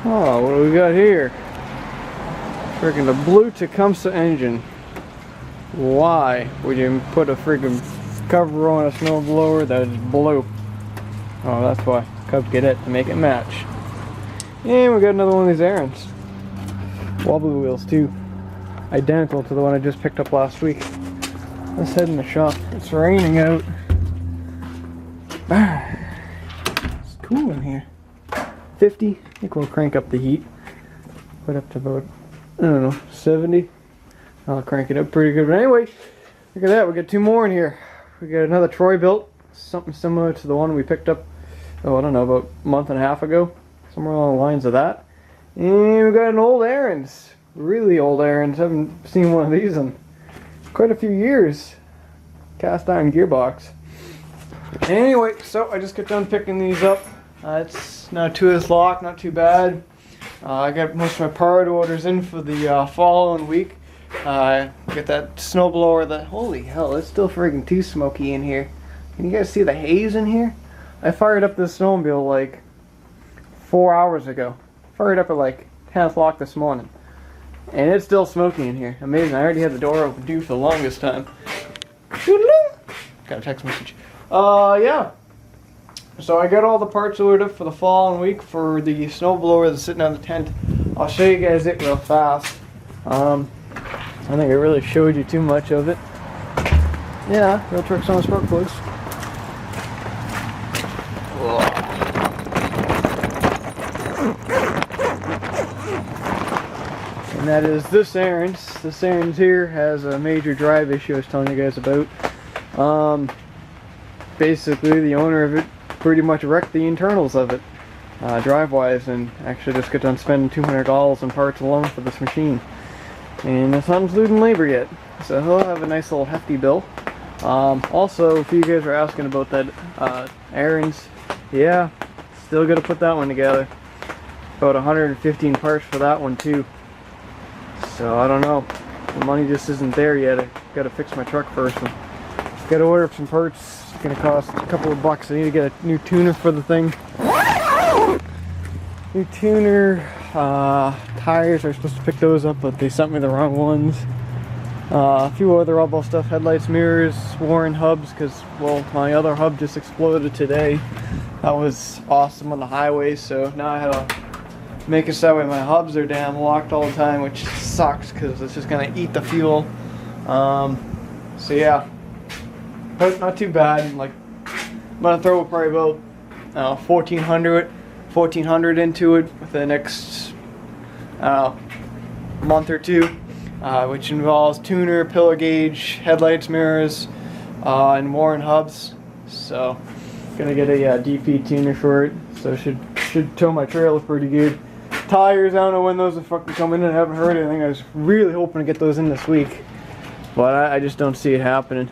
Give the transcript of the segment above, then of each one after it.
Oh, what do we got here? Freaking the blue Tecumseh engine. Why would you put a freaking cover on a snowblower that is blue? Oh, that's why. Cubs get it to make it match. And we got another one of these ariens. Wobbly wheels too. Identical to the one I just picked up last week. Let's head in the shop. It's raining out. It's cool in here. 50. I think we'll crank up the heat. Put up to about, I don't know, 70. I'll crank it up pretty good. But anyway, look at that. We got two more in here. We got another Troy built. Something similar to the one we picked up, oh, I don't know, about a month and a half ago. Somewhere along the lines of that. And we got an old ariens. Really old ariens. Haven't seen one of these in quite a few years. Cast iron gearbox. Anyway, so I just got done picking these up. It's not too lock, not too bad. I got most of my part orders in for the following week. Got that snowblower that, holy hell, it's still friggin' too smoky in here. Can you guys see the haze in here? I fired up this snowmobile like 4 hours ago. Fired up at like 10 o'clock this morning. And it's still smoky in here. Amazing. I already had the door open too for the longest time. Got a text message. Yeah. So I got all the parts ordered up for the following week for the snowblower that's sitting on the tent. I'll show you guys it real fast. I think I really showed you too much of it. Yeah, real tricks on the spark plugs. And that is this ariens. This ariens here has a major drive issue I was telling you guys about. Basically, the owner of it pretty much wrecked the internals of it, drive-wise, and actually just got done spending $200 on parts alone for this machine. And it's not including labor yet, so he'll have a nice little hefty bill. Also, if you guys are asking about that ariens, yeah, still got to put that one together. About 115 parts for that one too. So I don't know, the money just isn't there yet. I got to fix my truck first. Got to order some parts. It's gonna cost a couple of bucks. I need to get a new tuner for the thing. New tuner, tires. I was supposed to pick those up, but they sent me the wrong ones. A few other oddball stuff, headlights, mirrors, Warren hubs, because, well, my other hub just exploded today. That was awesome on the highway, so now I had to make it so that way my hubs are damn locked all the time, which sucks, because it's just gonna eat the fuel. So yeah. But not too bad. Like, I'm gonna throw probably about 1400 into it for the next month or two, which involves tuner, pillar gauge, headlights, mirrors, and Warren hubs. So, gonna get a DP tuner for it. So should tow my trailer pretty good. Tires, I don't know when those will fucking come in. I haven't heard anything. I was really hoping to get those in this week, but I just don't see it happening.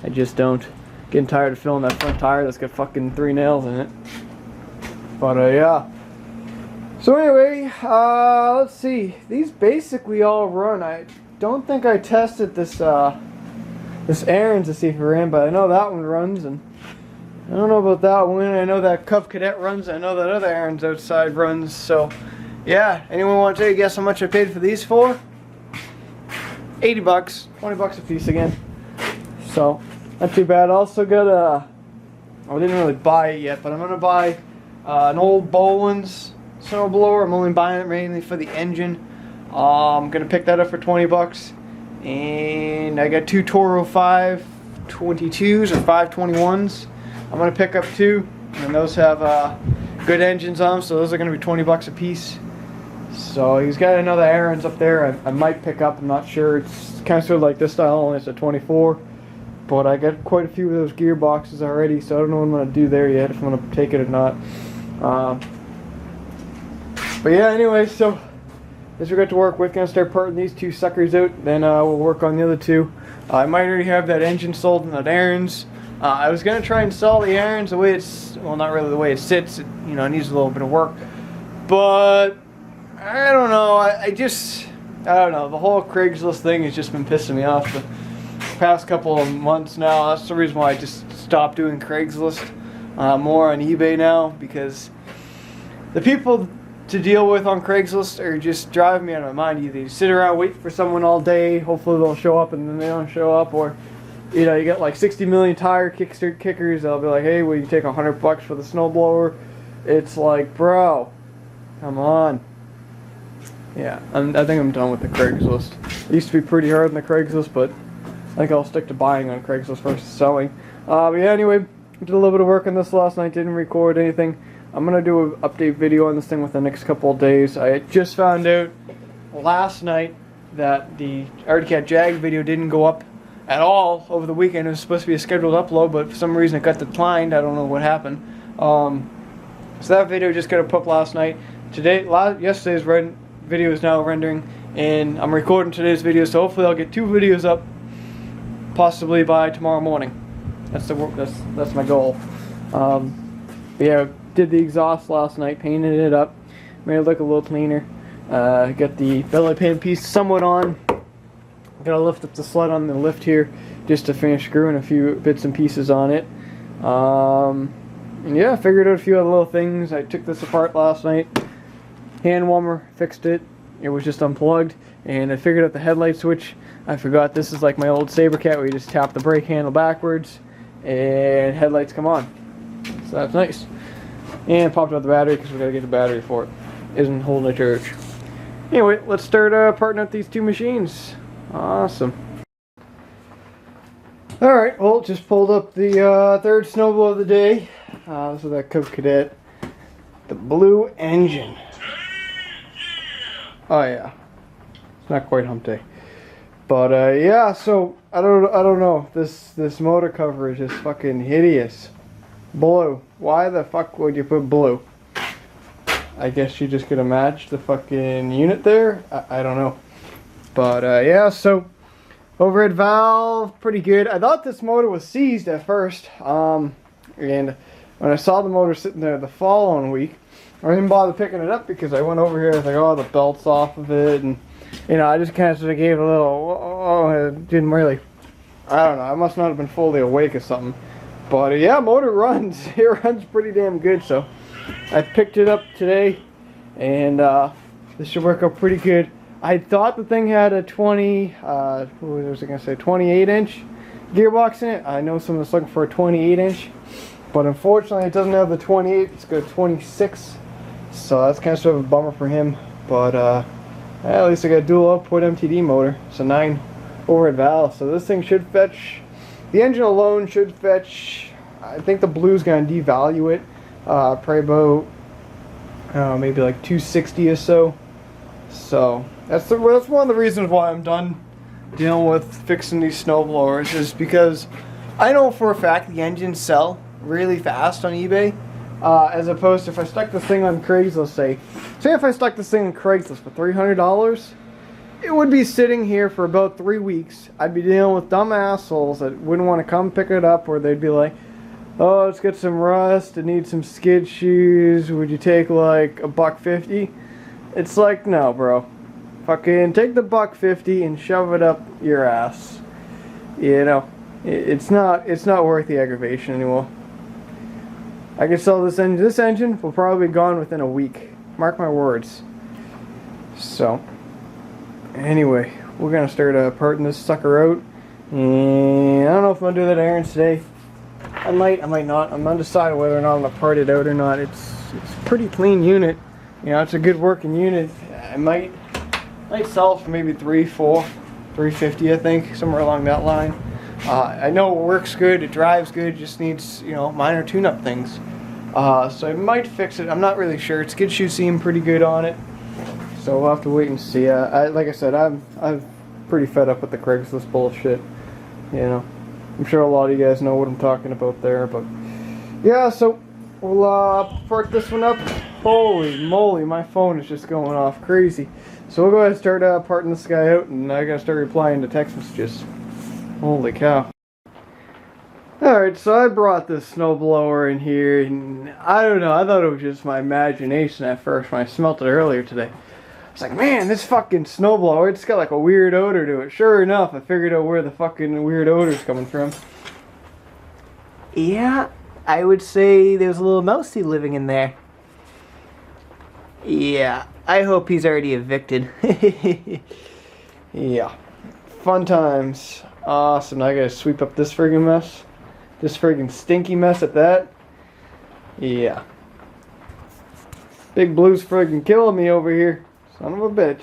I just don't. Getting tired of filling that front tire that's got fucking 3 nails in it. But yeah. So anyway, let's see. These basically all run. I don't think I tested this ariens to see if it ran, but I know that one runs, and I don't know about that one. I know that Cub Cadet runs. I know that other ariens outside runs. So yeah. Anyone want to take a guess how much I paid for these for? 80 bucks, 20 bucks a piece again. So, not too bad. I also got I didn't really buy it yet, but I'm going to buy an old Boland's snowblower. I'm only buying it mainly for the engine. I'm going to pick that up for 20 bucks. And I got two Toro 522s or 521s. I'm going to pick up two, and those have good engines on them, so those are going to be 20 bucks a piece. So he's got another ariens up there I might pick up. I'm not sure. It's kind of sort of like this style, only it's a 24. But I got quite a few of those gearboxes already, so I don't know what I'm going to do there yet, if I'm going to take it or not. But yeah, anyway, so this we got to work with. Going to start parting these two suckers out, then we'll work on the other two. I might already have that engine sold in that ariens. I was going to try and sell the ariens the way it's, well, not really the way it sits. It, you know, it needs a little bit of work. But I don't know. I don't know. The whole Craigslist thing has just been pissing me off the past couple of months now. That's the reason why I just stopped doing Craigslist. More on eBay now, because the people to deal with on Craigslist are just driving me out of my mind. Either you sit around wait for someone all day, hopefully they'll show up, and then they don't show up, or you know, you get like 60 million tire kickers. They'll be like, hey, will you take $100 for the snowblower? It's like, bro, come on. Yeah, I think I'm done with the Craigslist. It used to be pretty hard on the Craigslist, but I think I'll stick to buying on Craigslist versus selling. But yeah, anyway, did a little bit of work on this last night. Didn't record anything. I'm going to do an update video on this thing within the next couple of days. I just found out last night that the Arctic Cat Jag video didn't go up at all over the weekend. It was supposed to be a scheduled upload, but for some reason it got declined. I don't know what happened. So that video just got put up last night. Yesterday's video is now rendering, and I'm recording today's video, so hopefully I'll get 2 videos up possibly by tomorrow morning. That's my goal. Yeah, did the exhaust last night, painted it up, made it look a little cleaner. Got the belly pan piece somewhat on. Gotta lift up the sled on the lift here just to finish screwing a few bits and pieces on it. And yeah, I figured out a few other little things. I took this apart last night. Hand warmer, fixed it. It was just unplugged. And I figured out the headlight switch. I forgot this is like my old Sabercat where you just tap the brake handle backwards and headlights come on. So that's nice. And popped out the battery because we gotta get the battery for it. Isn't holding a charge. Anyway, let's start parting out these 2 machines. Awesome. Alright, well, just pulled up the 3rd snowblower of the day. This is that Coke Cadet. The blue engine. Oh yeah. It's not quite hump day. But yeah, so I don't know. This motor cover is just fucking hideous. Blue. Why the fuck would you put blue? I guess you're just gonna match the fucking unit there? I don't know. But yeah, so overhead valve, pretty good. I thought this motor was seized at first. And when I saw the motor sitting there the following week, I didn't bother picking it up because I went over here. I was like, oh, the belt's off of it, and you know, I just kind of sort of gave it a little. Oh, it didn't really. I don't know. I must not have been fully awake or something. But yeah, motor runs. It runs pretty damn good. So I picked it up today, and this should work out pretty good. I thought the thing had a 28-inch gearbox in it. I know someone's looking for a 28-inch, but unfortunately it doesn't have the 28. It's got a 26, so that's kind of sort of a bummer for him. But at least I got a dual output MTD motor. It's a 9 overhead valve, so this thing should fetch. The engine alone should fetch. I think the blue's gonna devalue it. Probably about maybe like 260 or so. So that's one of the reasons why I'm done dealing with fixing these snowblowers, is because I know for a fact the engines sell really fast on eBay, as opposed to if I stuck this thing on Craigslist. Say if I stuck this thing on Craigslist for $300, it would be sitting here for about 3 weeks. I'd be dealing with dumb assholes that wouldn't want to come pick it up, or they'd be like, oh, it's got some rust, it needs some skid shoes, would you take like $150? It's like, no, bro. Fucking take the $150 and shove it up your ass. You know, it's not worth the aggravation anymore. I could sell this engine. This engine will probably be gone within a week. Mark my words. So, anyway, we're gonna start parting this sucker out. And I don't know if I'm gonna do that ariens today. I might not. I'm undecided whether or not I'm gonna part it out or not. It's a pretty clean unit. You know, it's a good working unit. I might sell it for maybe $350, I think, somewhere along that line. I know it works good, it drives good, just needs, you know, minor tune-up things. So I might fix it. I'm not really sure. Skid shoes seem pretty good on it, so we'll have to wait and see. Like I said, I'm pretty fed up with the Craigslist bullshit. You know, I'm sure a lot of you guys know what I'm talking about there, but yeah. So we'll part this one up. Holy moly, my phone is just going off crazy. So we'll go ahead and start parting this guy out, and I gotta start replying to text messages. Holy cow. Alright, so I brought this snowblower in here, and I don't know, I thought it was just my imagination at first when I smelt it earlier today. I was like, man, this fucking snowblower, it's got like a weird odor to it. Sure enough, I figured out where the fucking weird odor's coming from. Yeah, I would say there's a little mousey living in there. Yeah, I hope he's already evicted. Yeah, fun times. Awesome. Now I gotta sweep up this friggin' mess. This friggin' stinky mess at that. Yeah. Big Blue's friggin' killing me over here. Son of a bitch.